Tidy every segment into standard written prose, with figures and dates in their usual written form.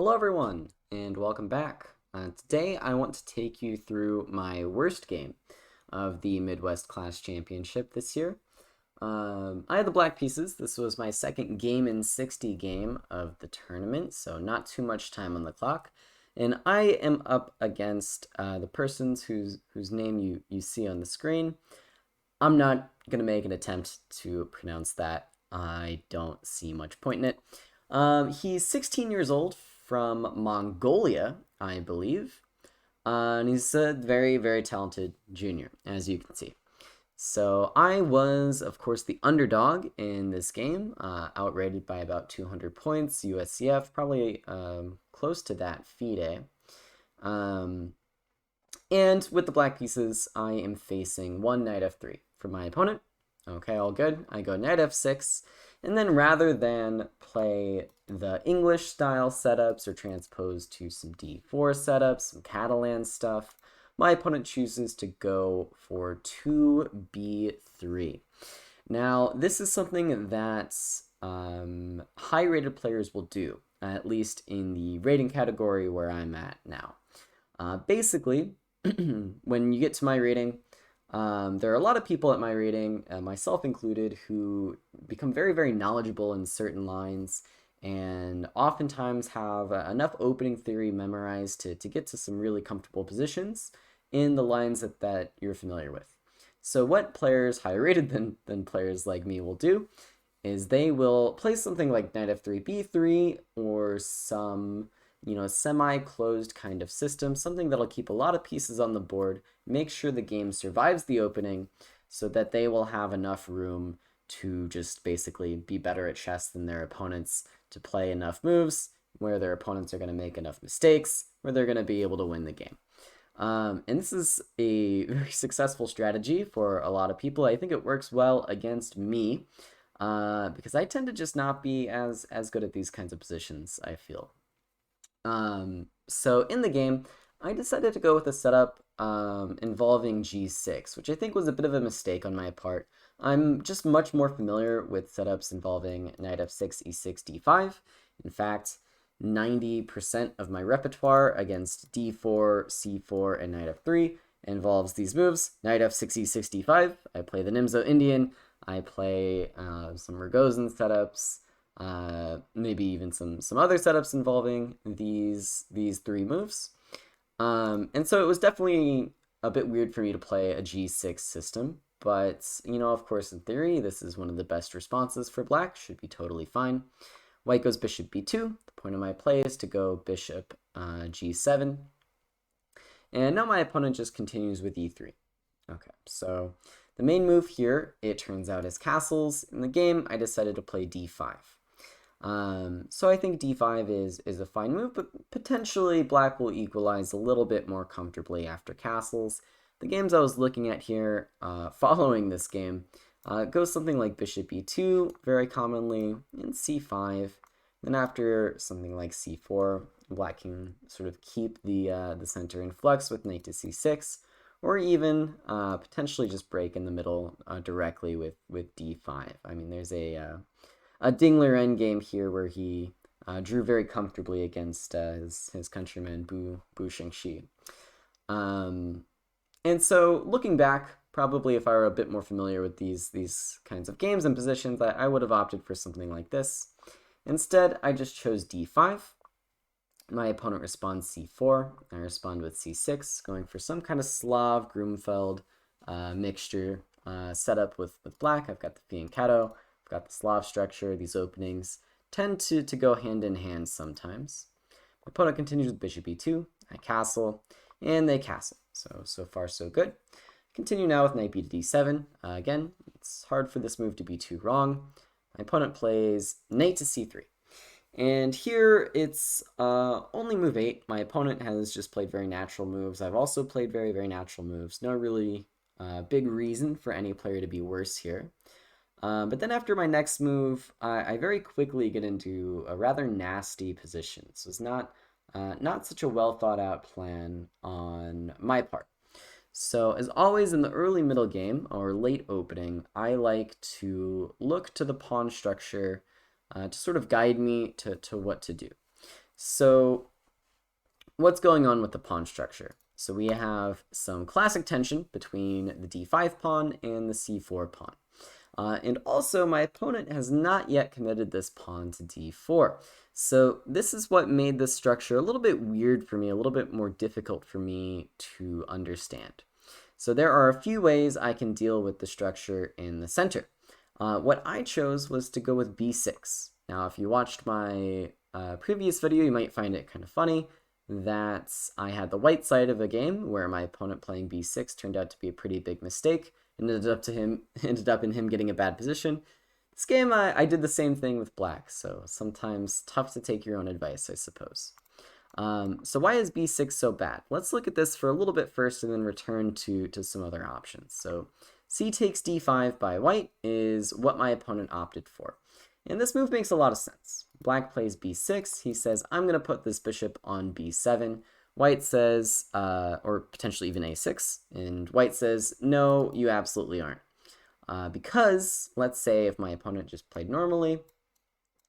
Hello everyone, and welcome back. Today I want to take you through my worst game of the Midwest Class Championship this year. I had the black pieces. This was my second game in 60 game of the tournament, so not too much time on the clock. And I am up against the persons whose name you see on the screen. I'm not going to make an attempt to pronounce that. I don't see much point in it. He's 16 years old, from Mongolia, I believe. And he's a very, very talented junior, as you can see. So I was, of course, the underdog in this game, outrated by about 200 points, USCF, probably close to that FIDE. And with the black pieces, I am facing one knight f3 for my opponent. Okay, all good. I go knight f6, and then rather than play the English style setups or transpose to some d4 setups, some Catalan stuff, my opponent chooses to go for 2b3. Now, this is something that high-rated players will do, at least in the rating category where I'm at now. Basically, when you get to my rating, there are a lot of people at my rating, myself included, who become very, very knowledgeable in certain lines and oftentimes have enough opening theory memorized to get to some really comfortable positions in the lines that you're familiar with. So what players higher rated than players like me will do is they will play something like knight f3, b3, or some semi-closed kind of system, something that'll keep a lot of pieces on the board, make sure the game survives the opening so that they will have enough room to just basically be better at chess than their opponents, to play enough moves where their opponents are going to make enough mistakes where they're going to be able to win the game. And this is a very successful strategy for a lot of people. I think it works well against me because I tend to just not be as good at these kinds of positions, I feel. So in the game, I decided to go with a setup involving g6, which I think was a bit of a mistake on my part. I'm just much more familiar with setups involving knight f6, e6, d5. In fact, 90% of my repertoire against d4, c4, and knight f3 involves these moves. Knight f6, e6, d5. I play the Nimzo Indian. I play some Rogozin setups. Maybe even some other setups involving these three moves. And so it was definitely a bit weird for me to play a g6 system, but, of course, in theory, this is one of the best responses for black, should be totally fine. White goes bishop b2. The point of my play is to go bishop g7. And now my opponent just continues with e3. Okay, so the main move here, it turns out, is castles. In the game, I decided to play d5. So I think d5 is a fine move, but potentially black will equalize a little bit more comfortably after castles. The games I was looking at here following this game goes something like bishop e2 very commonly, and c5. Then after something like c4, black can sort of keep the center in flux with knight to c6, or even potentially just break in the middle directly with d5. I mean, there's a Dingler endgame here where he drew very comfortably against his countryman Bu Shengxi. And so looking back, probably if I were a bit more familiar with these kinds of games and positions, I would have opted for something like this. Instead, I just chose d5. My opponent responds c4. I respond with c6, going for some kind of Slav Grunfeld mixture setup with black. I've got the fianchetto. Got the Slav structure. These openings tend to go hand in hand sometimes. My opponent continues with bishop e2. I castle, and they castle. So far, so good. Continue now with knight b to d7. Again, it's hard for this move to be too wrong. My opponent plays knight to c3. And here, it's only move 8. My opponent has just played very natural moves. I've also played very, very natural moves. No really big reason for any player to be worse here. But then after my next move, I very quickly get into a rather nasty position. So it's not such a well thought out plan on my part. So as always in the early middle game or late opening, I like to look to the pawn structure to sort of guide me to what to do. So what's going on with the pawn structure? So we have some classic tension between the d5 pawn and the c4 pawn. And also, my opponent has not yet committed this pawn to d4. So this is what made this structure a little bit weird for me, a little bit more difficult for me to understand. So there are a few ways I can deal with the structure in the center. What I chose was to go with b6. Now, if you watched my previous video, you might find it kind of funny that I had the white side of a game where my opponent playing b6 turned out to be a pretty big mistake. Ended up in him getting a bad position. This game, I did the same thing with black, so sometimes tough to take your own advice, I suppose. So why is b6 so bad? Let's look at this for a little bit first and then return to some other options. So c takes d5 by white is what my opponent opted for. And this move makes a lot of sense. Black plays b6. He says, I'm going to put this bishop on b7. White says, or potentially even a6, and white says, no, you absolutely aren't. Because, let's say if my opponent just played normally,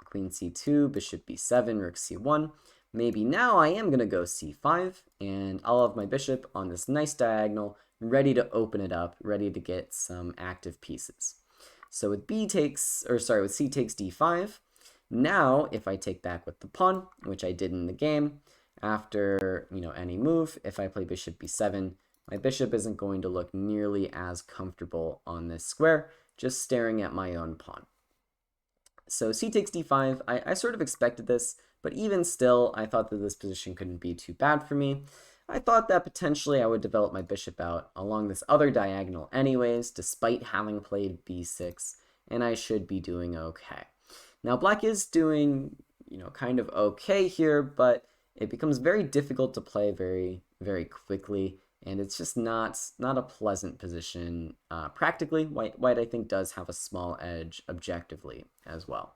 queen c2, bishop b7, rook c1, maybe now I am going to go c5, and I'll have my bishop on this nice diagonal, ready to open it up, ready to get some active pieces. So with c takes d5, now if I take back with the pawn, which I did in the game, after any move, if I play bishop b7, my bishop isn't going to look nearly as comfortable on this square, just staring at my own pawn. So c takes d5, I sort of expected this, but even still, I thought that this position couldn't be too bad for me. I thought that potentially I would develop my bishop out along this other diagonal anyways, despite having played b6, and I should be doing okay. Now, black is doing, kind of okay here, but it becomes very difficult to play very, very quickly, and it's just not a pleasant position practically. White, I think, does have a small edge objectively as well.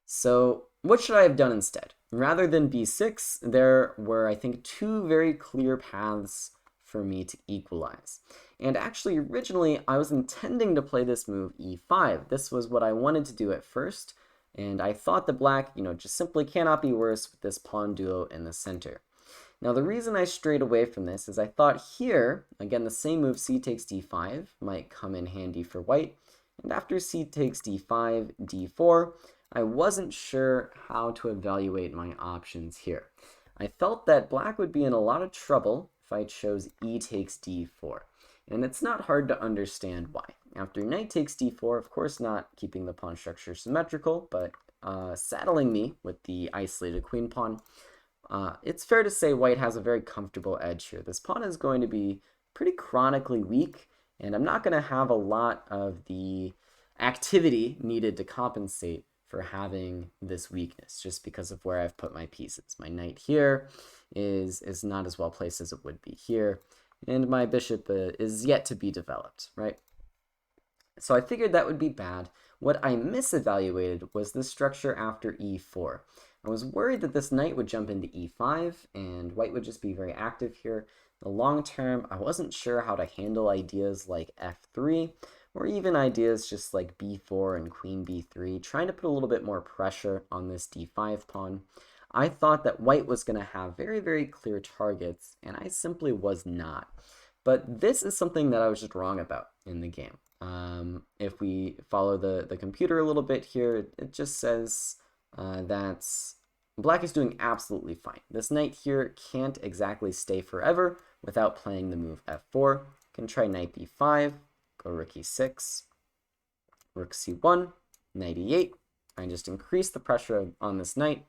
So what should I have done instead? Rather than b6, there were, I think, two very clear paths for me to equalize. And actually, originally, I was intending to play this move e5. This was what I wanted to do at first, and I thought that black, just simply cannot be worse with this pawn duo in the center. Now, the reason I strayed away from this is I thought here, again, the same move, c takes d5, might come in handy for white. And after c takes d5, d4, I wasn't sure how to evaluate my options here. I felt that black would be in a lot of trouble if I chose e takes d4. And it's not hard to understand why. After knight takes d4, of course not keeping the pawn structure symmetrical, but saddling me with the isolated queen pawn, it's fair to say white has a very comfortable edge here. This pawn is going to be pretty chronically weak, and I'm not going to have a lot of the activity needed to compensate for having this weakness, just because of where I've put my pieces. My knight here is not as well placed as it would be here, and my bishop is yet to be developed, right? So I figured that would be bad. What I misevaluated was this structure after e4. I was worried that this knight would jump into e5, and white would just be very active here. In the long term, I wasn't sure how to handle ideas like f3, or even ideas just like b4 and queen b3, trying to put a little bit more pressure on this d5 pawn. I thought that white was going to have very, very clear targets, and I simply was not. But this is something that I was just wrong about in the game. If we follow the computer a little bit here, it just says that black is doing absolutely fine. This knight here can't exactly stay forever without playing the move f4. Can try knight b5, go rook e6, rook c1, knight e8, and just increase the pressure on this knight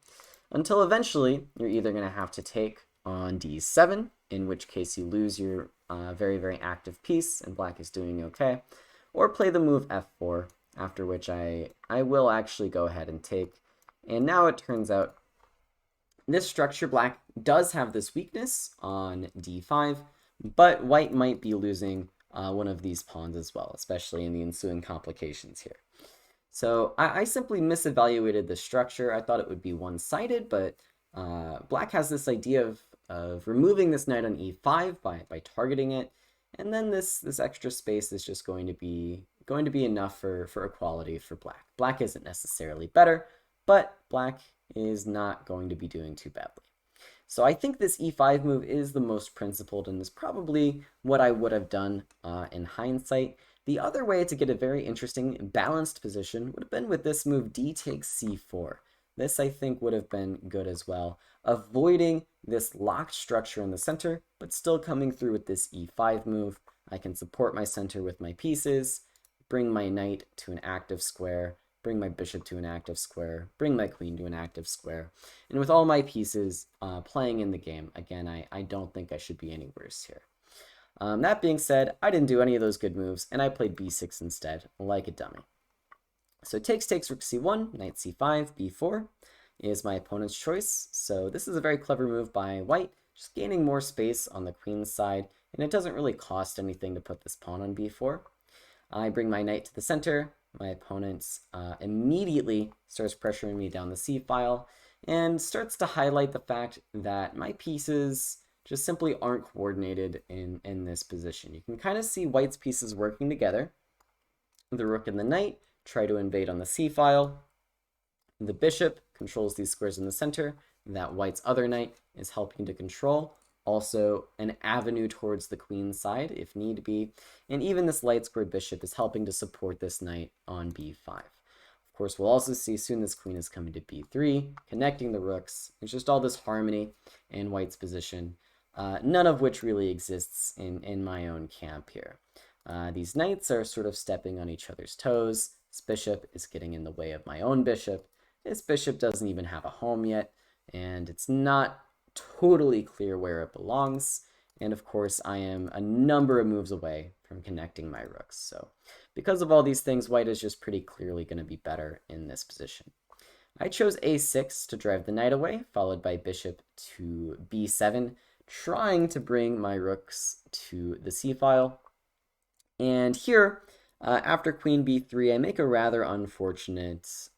until eventually you're either going to have to take on d7, in which case you lose your very, very active piece and black is doing okay, or play the move f4, after which I will actually go ahead and take. And now it turns out this structure, black does have this weakness on d5, but white might be losing one of these pawns as well, especially in the ensuing complications here. So I simply misevaluated the structure. I thought it would be one-sided, but black has this idea of removing this knight on e5 by targeting it, and then this extra space is just going to be enough for equality for black. Black isn't necessarily better, but black is not going to be doing too badly. So I think this e5 move is the most principled and is probably what I would have done in hindsight. The other way to get a very interesting balanced position would have been with this move d takes c4. This I think would have been good as well, avoiding this locked structure in the center, but still coming through with this e5 move. I can support my center with my pieces, bring my knight to an active square, bring my bishop to an active square, bring my queen to an active square. And with all my pieces playing in the game, again, I don't think I should be any worse here. That being said, I didn't do any of those good moves, and I played b6 instead, like a dummy. So takes, rook c1, knight c5, b4 is my opponent's choice. So this is a very clever move by white, just gaining more space on the queen's side, and it doesn't really cost anything to put this pawn on b4. I bring my knight to the center. My opponent immediately starts pressuring me down the c-file and starts to highlight the fact that my pieces just simply aren't coordinated in this position. You can kind of see white's pieces working together. The rook and the knight try to invade on the c-file. The bishop controls these squares in the center that white's other knight is helping to control. Also an avenue towards the queen's side if need be, and even this light squared bishop is helping to support this knight on b5. Of course, we'll also see soon this queen is coming to b3, connecting the rooks. It's just all this harmony in white's position, none of which really exists in my own camp here. These knights are sort of stepping on each other's toes. This bishop is getting in the way of my own bishop. This bishop doesn't even have a home yet, and it's not totally clear where it belongs, and of course I am a number of moves away from connecting my rooks. So because of all these things, white is just pretty clearly going to be better in this position. I chose a6 to drive the knight away, followed by bishop to b7, trying to bring my rooks to the c-file. And here, after queen b3, I make a rather unfortunate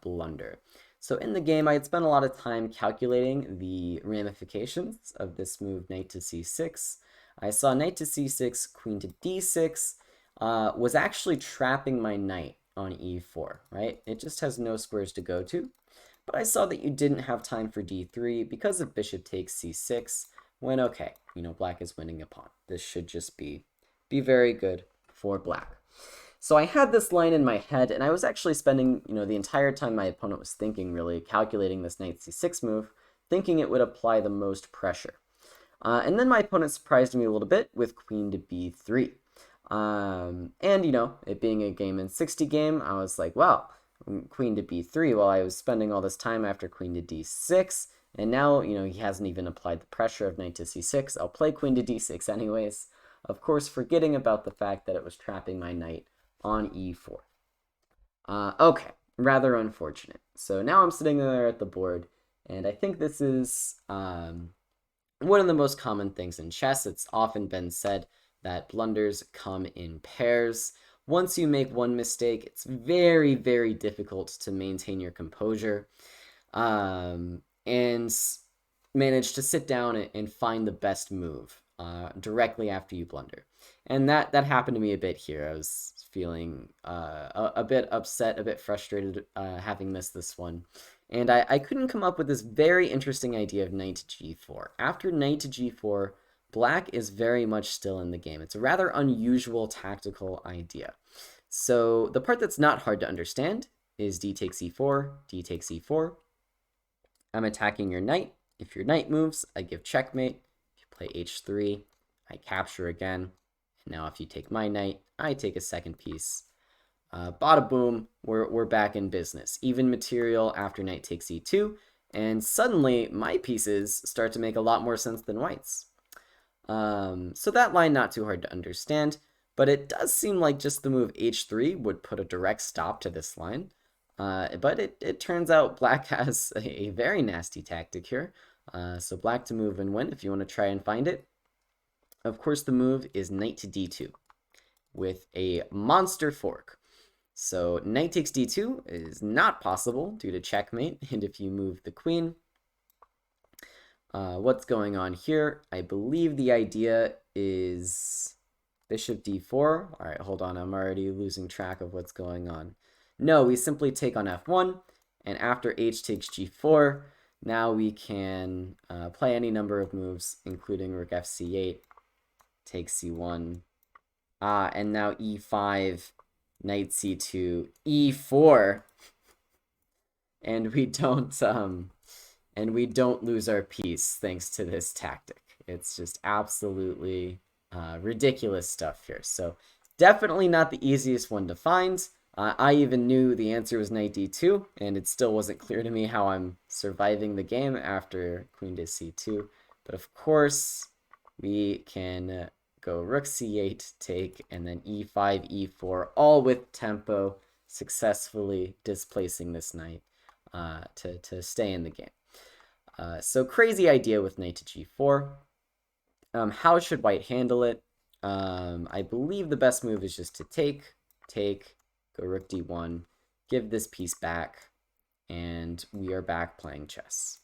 blunder. So in the game, I had spent a lot of time calculating the ramifications of this move, knight to c6. I saw knight to c6, queen to d6 was actually trapping my knight on e4, right? It just has no squares to go to. But I saw that you didn't have time for d3 because of bishop takes c6, when, okay, black is winning a pawn. This should just be very good for black. So I had this line in my head, and I was actually spending, the entire time my opponent was thinking, really, calculating this knight c6 move, thinking it would apply the most pressure. And then my opponent surprised me a little bit with queen to b3. And, it being a game in 60 game, I was like, well, queen to b3, while I was spending all this time after queen to d6, and now, he hasn't even applied the pressure of knight to c6, I'll play queen to d6 anyways, of course forgetting about the fact that it was trapping my knight on e4. Okay, rather unfortunate. So now I'm sitting there at the board, and I think this is one of the most common things in chess. It's often been said that blunders come in pairs. Once you make one mistake, it's very, very difficult to maintain your composure and manage to sit down and find the best move directly after you blunder. And that happened to me a bit here. I was feeling a bit upset, a bit frustrated having missed this one. And I couldn't come up with this very interesting idea of knight to g4. After knight to g4, black is very much still in the game. It's a rather unusual tactical idea. So the part that's not hard to understand is d takes e4, d takes e4. I'm attacking your knight. If your knight moves, I give checkmate. If you play h3, I capture again. Now if you take my knight, I take a second piece. Bada boom, we're back in business. Even material after knight takes e2, and suddenly my pieces start to make a lot more sense than white's. So that line not too hard to understand, but it does seem like just the move h3 would put a direct stop to this line. But it turns out black has a very nasty tactic here. So black to move and win if you want to try and find it. Of course, the move is knight to d2 with a monster fork. So knight takes d2 is not possible due to checkmate, and if you move the queen, what's going on here? I believe the idea is bishop d4. All right, hold on, I'm already losing track of what's going on. No, we simply take on f1, And after h takes g4, now we can play any number of moves, including rook fc8, take c1, and now e5, knight c2, e4, and we don't lose our piece thanks to this tactic. It's just absolutely ridiculous stuff here. So definitely not the easiest one to find. I even knew the answer was knight d2, and it still wasn't clear to me how I'm surviving the game after queen to c2. But of course, we can go rook c8, take, and then e5, e4, all with tempo, successfully displacing this knight to stay in the game. So crazy idea with knight to g4. How should white handle it? I believe the best move is just to take, go rook d1, give this piece back, and we are back playing chess.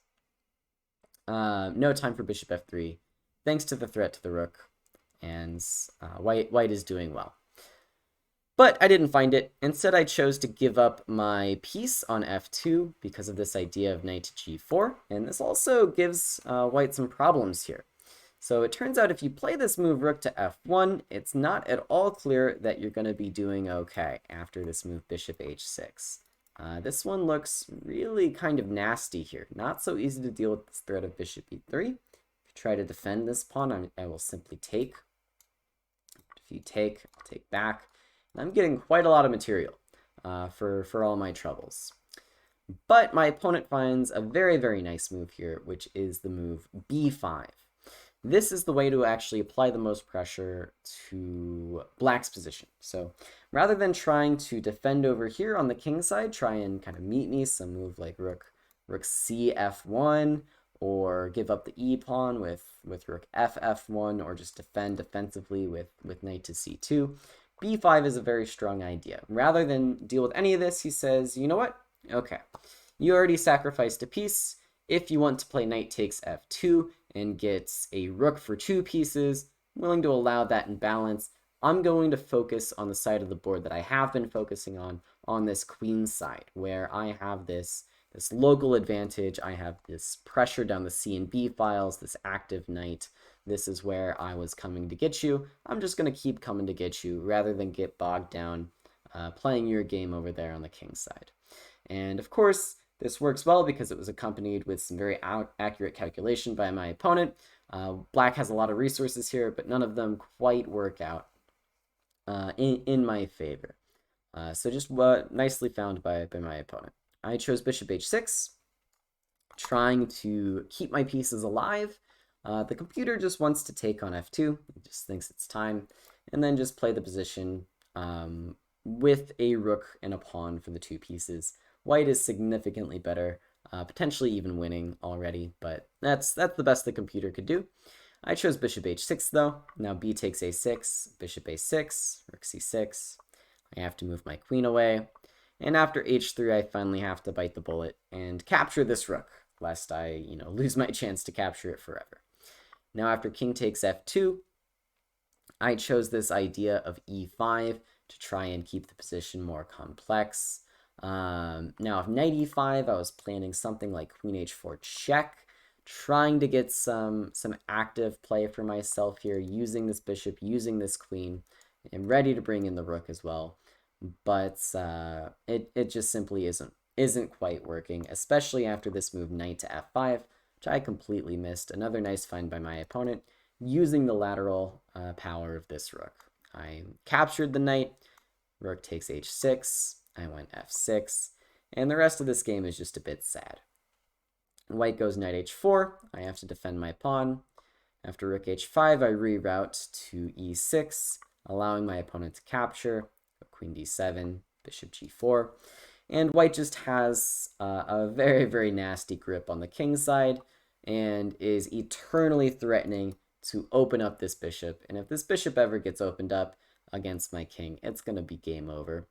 No time for bishop f3, thanks to the threat to the rook, and white is doing well. But I didn't find it. Instead, I chose to give up my piece on f2 because of this idea of knight to g4, and this also gives white some problems here. So it turns out if you play this move rook to f1, it's not at all clear that you're going to be doing okay after this move bishop h6. This one looks really kind of nasty here. Not so easy to deal with this threat of bishop e3. If you try to defend this pawn, I will simply take. If you take, I'll take back. And I'm getting quite a lot of material for all my troubles. But my opponent finds a very, very nice move here, which is the move b5. This is the way to actually apply the most pressure to black's position. So rather than trying to defend over here on the king side, try and kind of meet me, some move like rook c f1, or give up the e pawn with rook f1, or just defend defensively with knight to c2. b5 is a very strong idea. Rather than deal with any of this, he says, you know what? Okay, you already sacrificed a piece. If you want to play knight takes f2 and gets a rook for 2 pieces, I'm willing to allow that in balance. I'm going to focus on the side of the board that I have been focusing on this queen side, where I have this local advantage. I have this pressure down the C and B files, this active knight. This is where I was coming to get you. I'm just going to keep coming to get you rather than get bogged down playing your game over there on the king side. And of course, this works well because it was accompanied with some very accurate calculation by my opponent. Black has a lot of resources here, but none of them quite work out in my favor. So just nicely found by my opponent. I chose bishop h6, trying to keep my pieces alive. The computer just wants to take on f2, it just thinks it's time, and then just play the position with a rook and a pawn for the 2 pieces. White is significantly better, potentially even winning already, but that's the best the computer could do. I chose bishop h6 though. Now b takes a6, bishop a6, rook c6. I have to move my queen away. And after h3, I finally have to bite the bullet and capture this rook, lest I, lose my chance to capture it forever. Now after king takes f2, I chose this idea of e5 to try and keep the position more complex. Now if knight e5, I was planning something like queen h4 check, trying to get some active play for myself here, using this bishop, using this queen, and ready to bring in the rook as well. But it just simply isn't quite working, especially after this move knight to f5, which I completely missed. Another nice find by my opponent, using the lateral power of this rook. I captured the knight, rook takes h6, I went f6, and the rest of this game is just a bit sad. White goes knight h4, I have to defend my pawn. After rook h5, I reroute to e6, allowing my opponent to capture. Queen d7, bishop g4, and white just has a very, very nasty grip on the king side and is eternally threatening to open up this bishop. And if this bishop ever gets opened up against my king, it's going to be game over.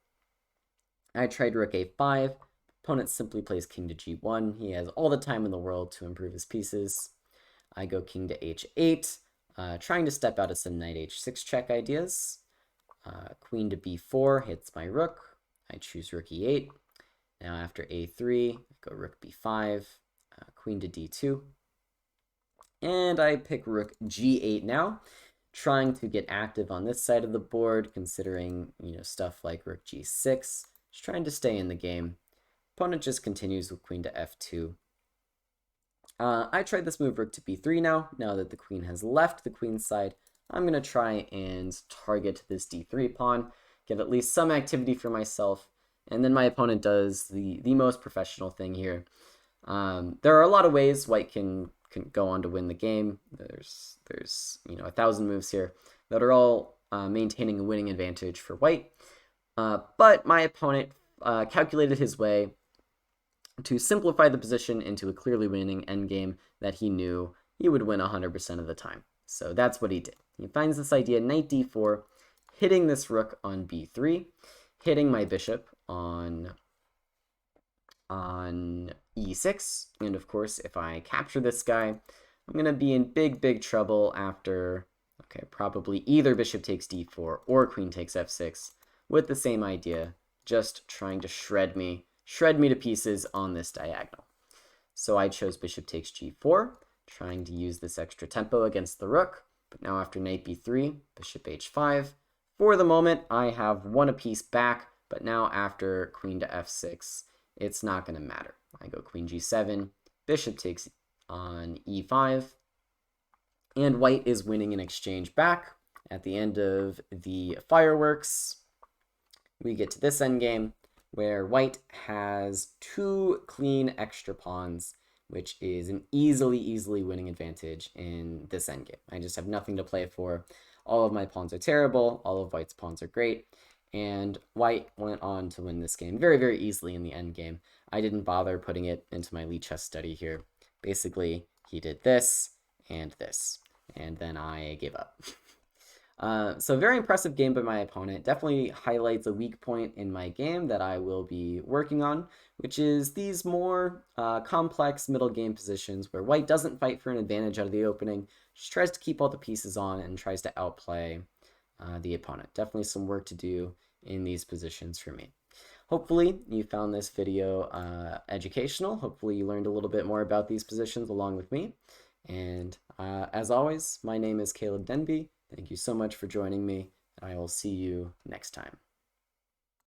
I tried rook a5. Opponent simply plays king to g1. He has all the time in the world to improve his pieces. I go king to h8, trying to step out of some knight h6 check ideas. Queen to b4 hits my rook. I choose rook e8. Now after a3, go rook b5, queen to d2. And I pick rook g8 now, trying to get active on this side of the board, considering, stuff like rook g6, just trying to stay in the game. Opponent just continues with queen to f2. I tried this move rook to b3 now that the queen has left the queen's side. I'm going to try and target this d3 pawn, get at least some activity for myself, and then my opponent does the most professional thing here. There are a lot of ways white can go on to win the game. There's 1,000 moves here that are all maintaining a winning advantage for white. But my opponent calculated his way to simplify the position into a clearly winning endgame that he knew he would win 100% of the time. So that's what he did. He finds this idea, knight d4, hitting this rook on b3, hitting my bishop on e6, and of course, if I capture this guy, I'm going to be in big trouble after, probably either bishop takes d4 or queen takes f6, with the same idea, just trying to shred me to pieces on this diagonal. So I chose bishop takes g4, trying to use this extra tempo against the rook, but now after knight b3, bishop h5. For the moment, I have won a piece back, but now after queen to f6, it's not going to matter. I go queen g7, bishop takes on e5, and white is winning an exchange back. At the end of the fireworks, we get to this endgame, where white has 2 clean extra pawns, which is an easily winning advantage in this endgame. I just have nothing to play for. All of my pawns are terrible, all of white's pawns are great, and white went on to win this game very easily in the endgame. I didn't bother putting it into my lead chess study here. Basically, he did this, and then I gave up. So very impressive game by my opponent. Definitely highlights a weak point in my game that I will be working on, which is these more complex middle game positions where white doesn't fight for an advantage out of the opening, just tries to keep all the pieces on and tries to outplay the opponent. Definitely some work to do in these positions for me. Hopefully you found this video educational. Hopefully you learned a little bit more about these positions along with me. And as always, my name is Caleb Denby. Thank you so much for joining me, and I will see you next time.